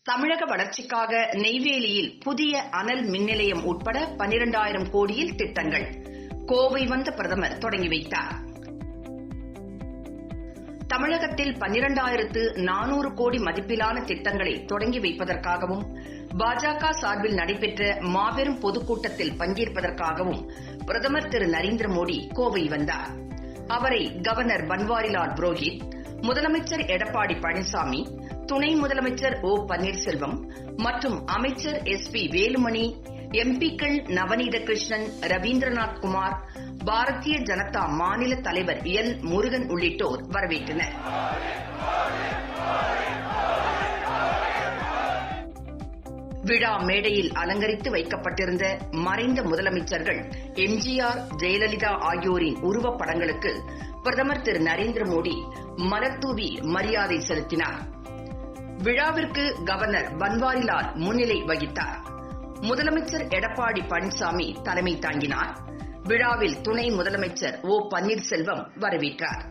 தமிழக வளர்ச்சிக்காக நெய்வேலியில் புதிய அனல் மின் நிலையம் உட்பட 12,000 கோடியில் திட்டங்கள். கோவை வந்த பிரதமர் தொடங்கி வைத்தார். தமிழகத்தில் 12,400 கோடி மதிப்பிலான திட்டங்களை தொடங்கி வைப்பதற்காகவும் பாஜக சார்பில் நடைபெற்ற மாபெரும் பொதுக்கூட்டத்தில் பங்கேற்பதற்காகவும் பிரதமர் திரு நரேந்திர மோடி கோவை வந்தார். அவரை கவர்னர் பன்வாரிலால் புரோஹித், முதலமைச்சர் எடப்பாடி பழனிசாமி, துணை முதலமைச்சர் ஓ பன்னீர்செல்வம் மற்றும் அமைச்சர் SP வேலுமணி, MP-க்கள் நவநீத கிருஷ்ணன், ரவீந்திரநாத் குமார், பாரதிய ஜனதா மாநில தலைவர் L. முருகன் உள்ளிட்டோர் வரவேற்றனர். விழா மேடையில் அலங்கரித்து வைக்கப்பட்டிருந்த மறைந்த முதலமைச்சர்கள் MGR, ஜெயலலிதா ஆகியோரின் உருவப்படங்களுக்கு பிரதமர் திரு நரேந்திர மோடி மலர்தூவி மரியாதை செலுத்தினார். விழாவிற்கு கவர்னர் பன்வாரிலால் முன்னிலை வகித்தார். முதலமைச்சர் எடப்பாடி பழனிசாமி தலைமை தாங்கினார். விழாவில் துணை முதலமைச்சர் ஓ பன்னீர்செல்வம் வரவேற்றார்.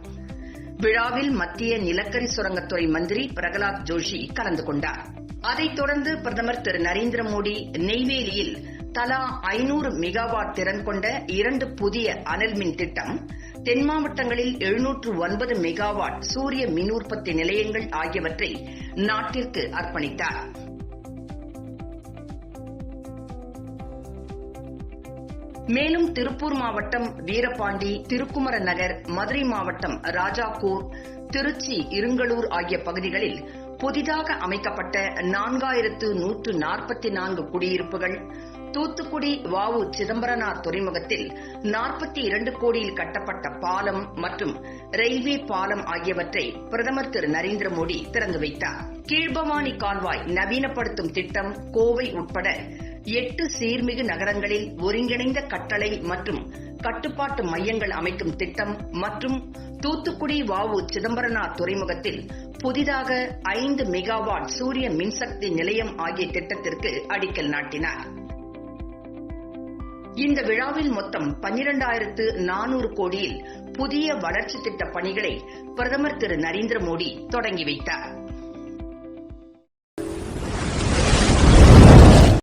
விழாவில் மத்திய நிலக்கரி சுரங்கத்துறை மந்திரி பிரகலாத் ஜோஷி கலந்து கொண்டார். அதைத் தொடர்ந்து பிரதமர் திரு நரேந்திர மோடி நெய்வேலியில் தலா 500 மெகாவாட் திறன் கொண்ட 2 புதிய அனல் மின் திட்டம், தென் மாவட்டங்களில் 709 மெகாவாட் சூரிய மின் உற்பத்தி நிலையங்கள் ஆகியவற்றை நாட்டிற்கு அர்ப்பணித்தார். மேலும் திருப்பூர் மாவட்டம் வீரபாண்டி, திருக்குமர நகர், மதுரை மாவட்டம் ராஜாக்கூர், திருச்சி இருங்கலூர் ஆகிய பகுதிகளில் புதிதாக அமைக்கப்பட்ட 4,144 குடியிருப்புகள், தூத்துக்குடி வ.உ. சிதம்பரனார் துறைமுகத்தில் 42 கோடியில் கட்டப்பட்ட பாலம் மற்றும் ரயில்வே பாலம் ஆகியவற்றை பிரதமர் திரு நரேந்திர மோடி திறந்து வைத்தார். கீழ்பவானி கால்வாய் நவீனப்படுத்தும் திட்டம், கோவை உட்பட 8 சீர்மிகு நகரங்களில் ஒருங்கிணைந்த கட்டளை மற்றும் கட்டுப்பாட்டு மையங்கள் அமைக்கும் திட்டம் மற்றும் தூத்துக்குடி வ.உ. சிதம்பரனார் துறைமுகத்தில் புதிதாக 5 மெகாவாட் சூரிய மின்சக்தி நிலையம் ஆகிய திட்டத்திற்கு அடிக்கல் நாட்டினார். இந்த விழாவில் மொத்தம் 12,400 கோடியில் புதிய வளர்ச்சி திட்ட பணிகளை பிரதமர் திரு நரேந்திர மோடி தொடங்கி வைத்தார்.